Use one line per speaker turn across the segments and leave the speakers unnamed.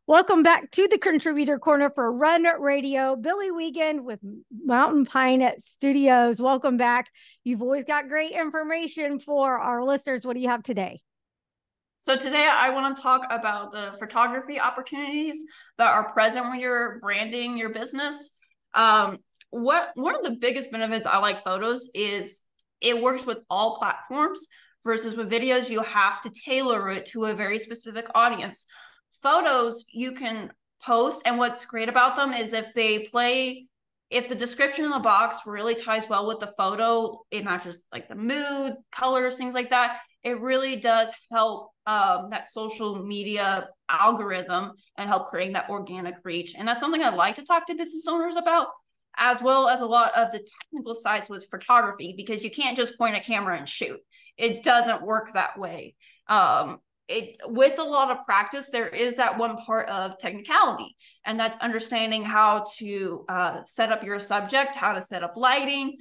Welcome back to the Contributor Corner for Run Radio. Billie Wiegand with Mountain Pine Studios. Welcome back. You've always got great information for our listeners. What do you have today?
So today I want to talk about the photography opportunities that are present when you're branding your business. One of the biggest benefits I like photos is it works with all platforms versus with videos, you have to tailor it to a very specific audience. Photos you can post, and what's great about them is if the description in the box really ties well with the photo, it matches like the mood, colors, things like that. It really does help that social media algorithm and help creating that organic reach. And that's something I like to talk to business owners about, as well as a lot of the technical sides with photography, because you can't just point a camera and shoot. It doesn't work that way. With a lot of practice, there is that one part of technicality, and that's understanding how to set up your subject, how to set up lighting.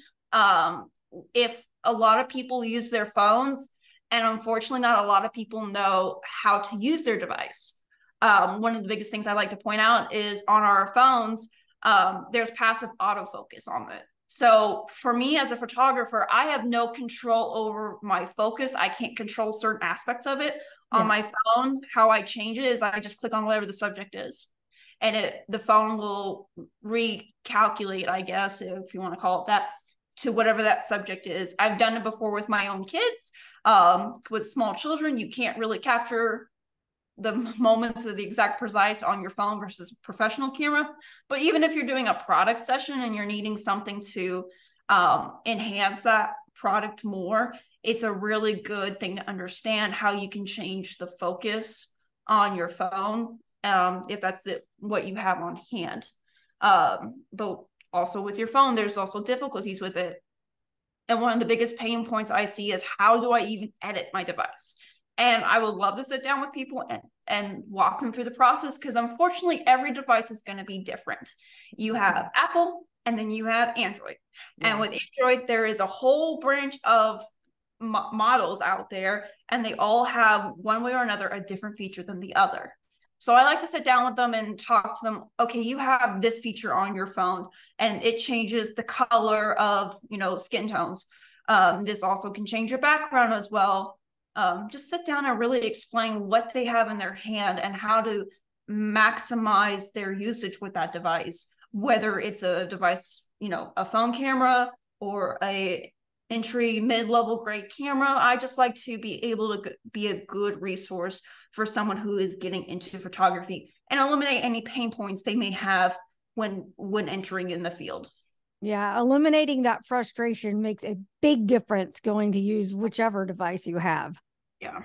If a lot of people use their phones, and unfortunately, not a lot of people know how to use their device. One of the biggest things I like to point out is on our phones, there's passive autofocus on it. So for me as a photographer, I have no control over my focus. I can't control certain aspects of it. On my phone, how I change it is I just click on whatever the subject is, and the phone will recalculate, I guess, if you want to call it that, to whatever that subject is. I've done it before with my own kids. With small children, you can't really capture the moments of the exact precise on your phone versus professional camera. But even if you're doing a product session and you're needing something to enhance that product more, it's a really good thing to understand how you can change the focus on your phone, if that's what you have on hand. But also with your phone, there's also difficulties with it. And one of the biggest pain points I see is, how do I even edit my device? And I would love to sit down with people and walk them through the process, because unfortunately, every device is going to be different. You have Apple, and then you have Android. Yeah. And with Android, there is a whole branch of models out there, and they all have, one way or another, a different feature than the other. So I like to sit down with them and talk to them. Okay, you have this feature on your phone, and it changes the color of, skin tones. This also can change your background as well. Just sit down and really explain what they have in their hand and how to maximize their usage with that device, whether it's a device, a phone camera or a entry mid-level grade camera. I just like to be able to be a good resource for someone who is getting into photography and eliminate any pain points they may have when entering in the field.
Yeah, eliminating that frustration makes a big difference going to use whichever device you have.
Yeah.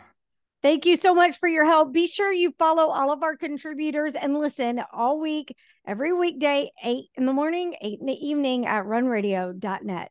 Thank you so much for your help. Be sure you follow all of our contributors and listen all week, every weekday, 8 in the morning, 8 in the evening at runradio.net.